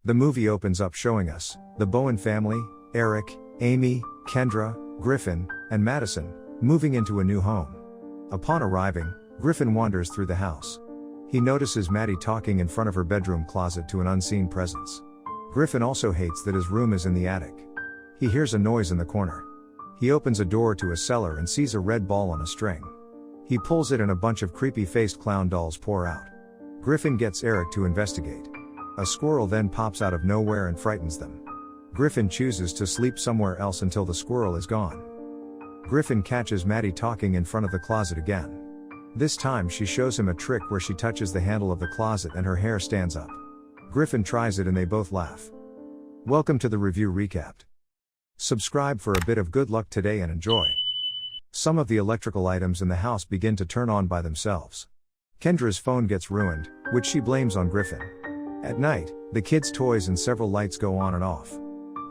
The movie opens up showing us the Bowen family, Eric, Amy, Kendra, Griffin, and Madison, moving into a new home. Upon arriving, Griffin wanders through the house. He notices Maddie talking in front of her bedroom closet to an unseen presence. Griffin also hates that his room is in the attic. He hears a noise in the corner. He opens a door to a cellar and sees a red ball on a string. He pulls it and a bunch of creepy-faced clown dolls pour out. Griffin gets Eric to investigate. A squirrel then pops out of nowhere and frightens them. Griffin chooses to sleep somewhere else until the squirrel is gone. Griffin catches Maddie talking in front of the closet again. This time she shows him a trick where she touches the handle of the closet and her hair stands up. Griffin tries it and they both laugh. Welcome to the review recapped. Subscribe for a bit of good luck today and enjoy. Some of the electrical items in the house begin to turn on by themselves. Kendra's phone gets ruined, which she blames on Griffin. At night, the kids' toys and several lights go on and off.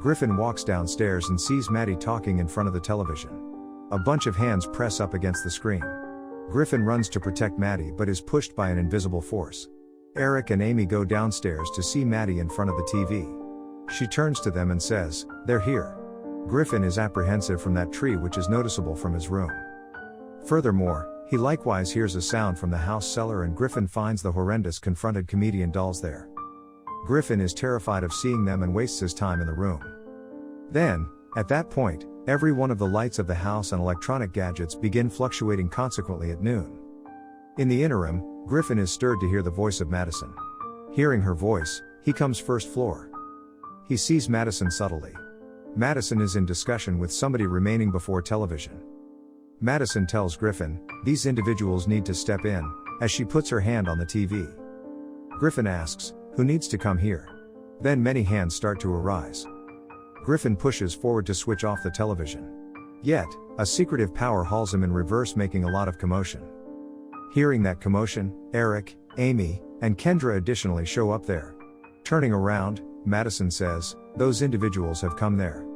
Griffin walks downstairs and sees Maddie talking in front of the television. A bunch of hands press up against the screen. Griffin runs to protect Maddie but is pushed by an invisible force. Eric and Amy go downstairs to see Maddie in front of the TV. She turns to them and says, "They're here." Griffin is apprehensive from that tree which is noticeable from his room. Furthermore, he likewise hears a sound from the house cellar and Griffin finds the horrendous confronted comedian dolls there. Griffin is terrified of seeing them and wastes his time in the room. Then, at that point, every one of the lights of the house and electronic gadgets begin fluctuating consequently at noon. In the interim, Griffin is stirred to hear the voice of Madison. Hearing her voice, he comes first floor. He sees Madison subtly. Madison is in discussion with somebody remaining before television. Madison tells Griffin, these individuals need to step in, as she puts her hand on the TV. Griffin asks, who needs to come here? Then many hands start to arise. Griffin pushes forward to switch off the television. Yet, a secretive power hauls him in reverse, making a lot of commotion. Hearing that commotion, Eric, Amy, and Kendra additionally show up there. Turning around, Madison says, those individuals have come there.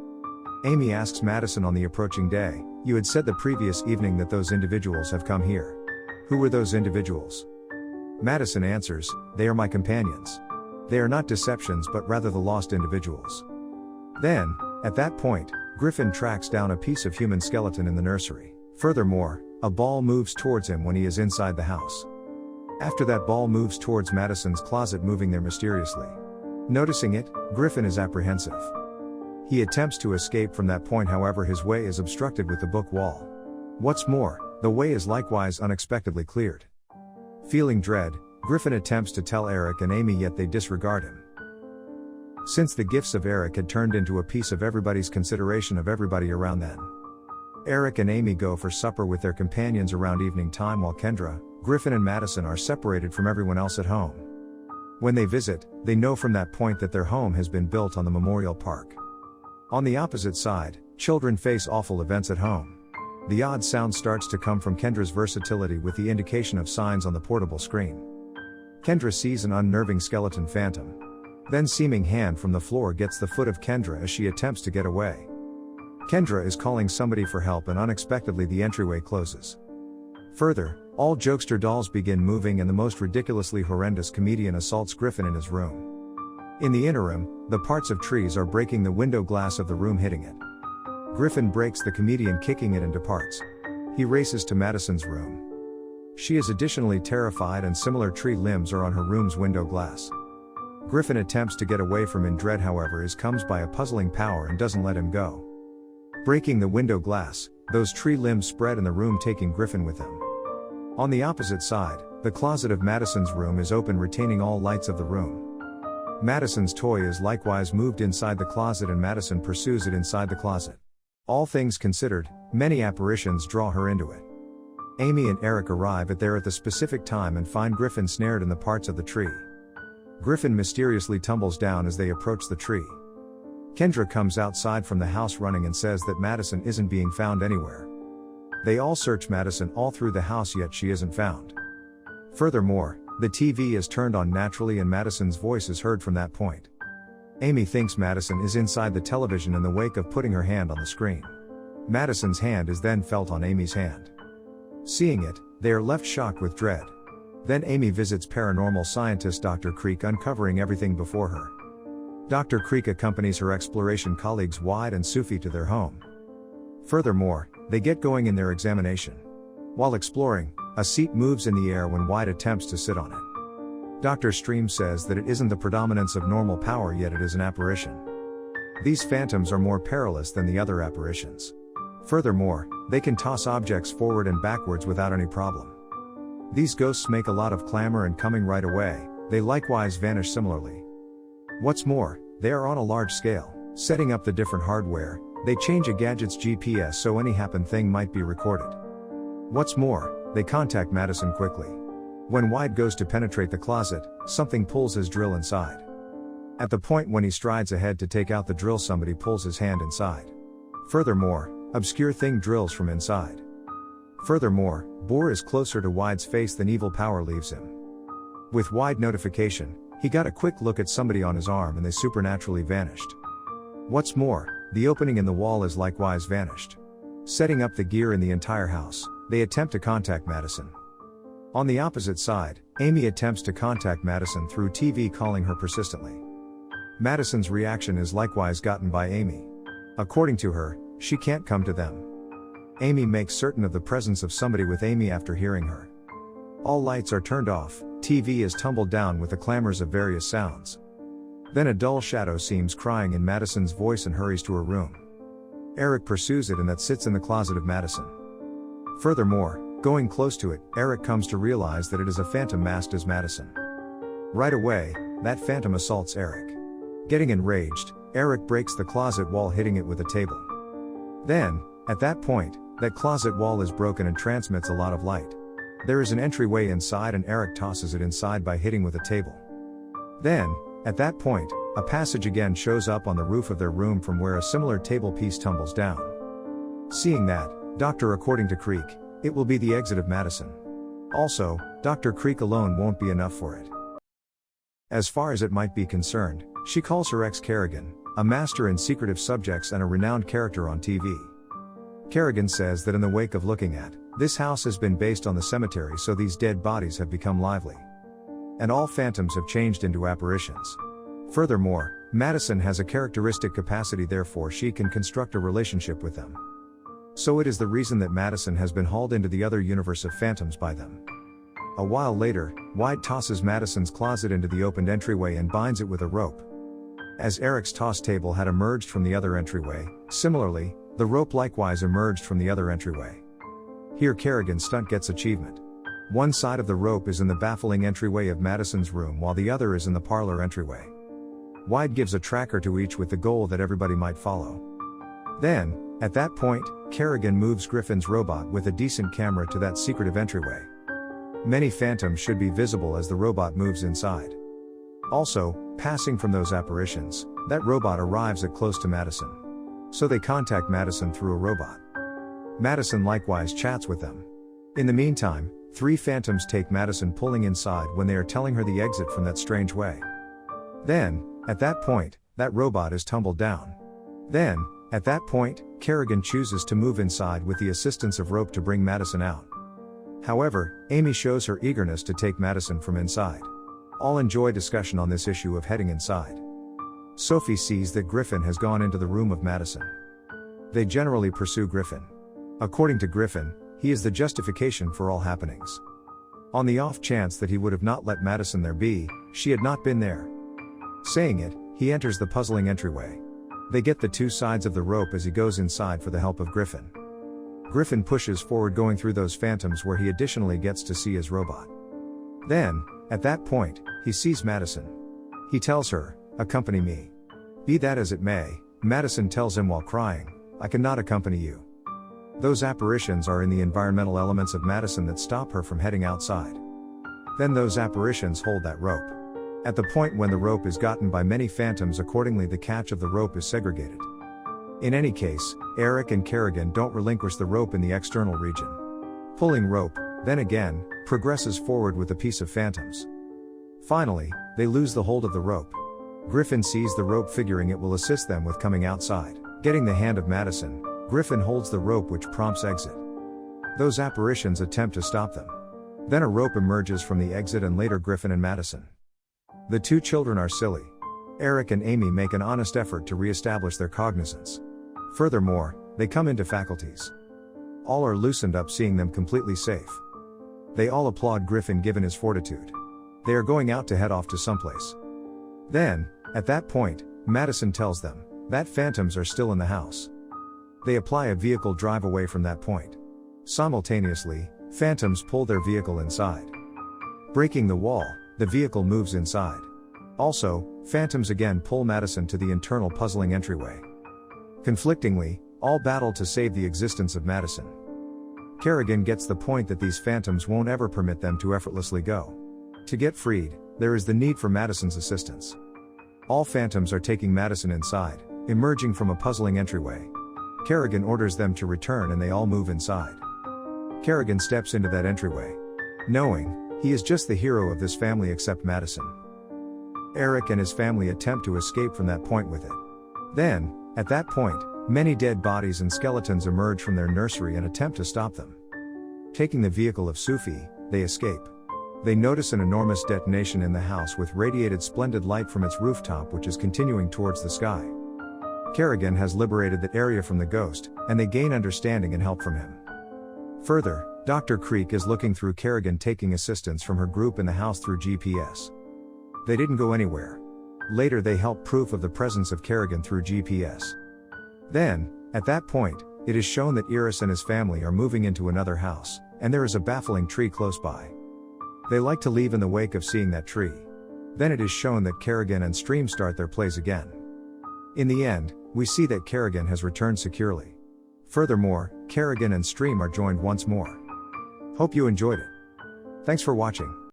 Amy asks Madison on the approaching day, you had said the previous evening that those individuals have come here. Who were those individuals? Madison answers, they are my companions. They are not deceptions but rather the lost individuals. Then, at that point, Griffin tracks down a piece of human skeleton in the nursery. Furthermore, a ball moves towards him when he is inside the house. After that ball moves towards Madison's closet, moving there mysteriously. Noticing it, Griffin is apprehensive. He attempts to escape from that point, however his way is obstructed with the book wall. What's more, the way is likewise unexpectedly cleared. Feeling dread, Griffin attempts to tell Eric and Amy, yet they disregard him. Since the gifts of Eric had turned into a piece of everybody's consideration of everybody around then. Eric and Amy go for supper with their companions around evening time while Kendra, Griffin and Madison are separated from everyone else at home. When they visit, they know from that point that their home has been built on the Memorial Park. On the opposite side, children face awful events at home. The odd sound starts to come from Kendra's versatility with the indication of signs on the portable screen. Kendra sees an unnerving skeleton phantom. Then seeming hand from the floor gets the foot of Kendra as she attempts to get away. Kendra is calling somebody for help and unexpectedly the entryway closes. Further, all jokester dolls begin moving and the most ridiculously horrendous comedian assaults Griffin in his room. In the interim, the parts of trees are breaking the window glass of the room, hitting it. Griffin breaks the comedian, kicking it, and departs. He races to Madison's room. She is additionally terrified and similar tree limbs are on her room's window glass. Griffin attempts to get away from in dread, however is comes by a puzzling power and doesn't let him go. Breaking the window glass, those tree limbs spread in the room, taking Griffin with them. On the opposite side, the closet of Madison's room is open, retaining all lights of the room. Madison's toy is likewise moved inside the closet and Madison pursues it inside the closet. All things considered, many apparitions draw her into it. Amy and Eric arrive at the specific time and find Griffin snared in the parts of the tree. Griffin mysteriously tumbles down as they approach the tree. Kendra comes outside from the house running and says that Madison isn't being found anywhere. They all search Madison all through the house, yet she isn't found. Furthermore, the TV is turned on naturally and Madison's voice is heard from that point. Amy thinks Madison is inside the television in the wake of putting her hand on the screen. Madison's hand is then felt on Amy's hand. Seeing it, they are left shocked with dread. Then Amy visits paranormal scientist Dr. Creek, uncovering everything before her. Dr. Creek accompanies her exploration colleagues Wide and Sufi to their home. Furthermore, they get going in their examination. While exploring, a seat moves in the air when Wide attempts to sit on it. Dr. Stream says that it isn't the predominance of normal power, yet it is an apparition. These phantoms are more perilous than the other apparitions. Furthermore, they can toss objects forward and backwards without any problem. These ghosts make a lot of clamor, and coming right away, they likewise vanish similarly. What's more, they are on a large scale, setting up the different hardware. They change a gadget's GPS so any happen thing might be recorded. What's more, they contact Madison quickly. When Wide goes to penetrate the closet, something pulls his drill inside. At the point when he strides ahead to take out the drill, somebody pulls his hand inside. Furthermore, obscure thing drills from inside. Furthermore, bore is closer to Wide's face than evil power leaves him. With Wide notification, he got a quick look at somebody on his arm and they supernaturally vanished. What's more, the opening in the wall is likewise vanished. Setting up the gear in the entire house, they attempt to contact Madison. On the opposite side, Amy attempts to contact Madison through TV, calling her persistently. Madison's reaction is likewise gotten by Amy. According to her, she can't come to them. Amy makes certain of the presence of somebody with Amy after hearing her. All lights are turned off, TV is tumbled down with the clamors of various sounds. Then a dull shadow seems crying in Madison's voice and hurries to her room. Eric pursues it, and that sits in the closet of Madison. Furthermore, going close to it, Eric comes to realize that it is a phantom masked as Madison. Right away, that phantom assaults Eric. Getting enraged, Eric breaks the closet wall, hitting it with a table. Then, at that point, that closet wall is broken and transmits a lot of light. There is an entryway inside, and Eric tosses it inside by hitting with a table. Then, at that point, a passage again shows up on the roof of their room from where a similar table piece tumbles down. Seeing that, according to Creek, it will be the exit of Madison. Also, Dr. Creek alone won't be enough for it. As far as it might be concerned, she calls her ex Kerrigan, a master in secretive subjects and a renowned character on TV. Kerrigan says that in the wake of looking at, this house has been based on the cemetery, so these dead bodies have become lively. And all phantoms have changed into apparitions. Furthermore, Madison has a characteristic capacity, therefore she can construct a relationship with them. So it is the reason that Madison has been hauled into the other universe of phantoms by them. A while later, Wide tosses Madison's closet into the opened entryway and binds it with a rope. As Eric's toss table had emerged from the other entryway, similarly, the rope likewise emerged from the other entryway. Here Kerrigan's stunt gets achievement. One side of the rope is in the baffling entryway of Madison's room, while the other is in the parlor entryway. Wide gives a tracker to each with the goal that everybody might follow. Then, at that point, Kerrigan moves Griffin's robot with a decent camera to that secretive entryway. Many phantoms should be visible as the robot moves inside. Also, passing from those apparitions, that robot arrives at close to Madison. So they contact Madison through a robot. Madison likewise chats with them. In the meantime, 3 phantoms take Madison pulling inside when they are telling her the exit from that strange way. Then, at that point, that robot is tumbled down. Then, at that point, Kerrigan chooses to move inside with the assistance of rope to bring Madison out. However, Amy shows her eagerness to take Madison from inside. All enjoy discussion on this issue of heading inside. Sophie sees that Griffin has gone into the room of Madison. They generally pursue Griffin. According to Griffin, he is the justification for all happenings. On the off chance that he would have not let Madison there be, she had not been there. Saying it, he enters the puzzling entryway. They get the 2 sides of the rope as he goes inside for the help of Griffin. Griffin pushes forward, going through those phantoms, where he additionally gets to see his robot. Then, at that point, he sees Madison. He tells her, "Accompany me." Be that as it may, Madison tells him while crying, "I cannot accompany you." Those apparitions are in the environmental elements of Madison that stop her from heading outside. Then those apparitions hold that rope. At the point when the rope is gotten by many phantoms, accordingly the catch of the rope is segregated. In any case, Eric and Kerrigan don't relinquish the rope in the external region. Pulling rope, then again, progresses forward with a piece of phantoms. Finally, they lose the hold of the rope. Griffin sees the rope, figuring it will assist them with coming outside. Getting the hand of Madison, Griffin holds the rope, which prompts exit. Those apparitions attempt to stop them. Then a rope emerges from the exit, and later Griffin and Madison. The 2 children are silly. Eric and Amy make an honest effort to re-establish their cognizance. Furthermore, they come into faculties. All are loosened up, seeing them completely safe. They all applaud Griffin given his fortitude. They are going out to head off to someplace. Then, at that point, Madison tells them that phantoms are still in the house. They apply a vehicle drive away from that point. Simultaneously, phantoms pull their vehicle inside. Breaking the wall, the vehicle moves inside. Also, phantoms again pull Madison to the internal puzzling entryway. Conflictingly, all battle to save the existence of Madison. Kerrigan gets the point that these phantoms won't ever permit them to effortlessly go. To get freed, there is the need for Madison's assistance. All phantoms are taking Madison inside, emerging from a puzzling entryway. Kerrigan orders them to return and they all move inside. Kerrigan steps into that entryway, knowing he is just the hero of this family except Madison. Eric and his family attempt to escape from that point with it. Then, at that point, many dead bodies and skeletons emerge from their nursery and attempt to stop them. Taking the vehicle of Sufi, they escape. They notice an enormous detonation in the house with radiated splendid light from its rooftop, which is continuing towards the sky. Kerrigan has liberated that area from the ghost, and they gain understanding and help from him. Further, Dr. Creek is looking through Kerrigan, taking assistance from her group in the house through GPS. They didn't go anywhere. Later they help proof of the presence of Kerrigan through GPS. Then, at that point, it is shown that Iris and his family are moving into another house, and there is a baffling tree close by. They like to leave in the wake of seeing that tree. Then it is shown that Kerrigan and Stream start their plays again. In the end, we see that Kerrigan has returned securely. Furthermore, Kerrigan and Stream are joined once more. Hope you enjoyed it. Thanks for watching.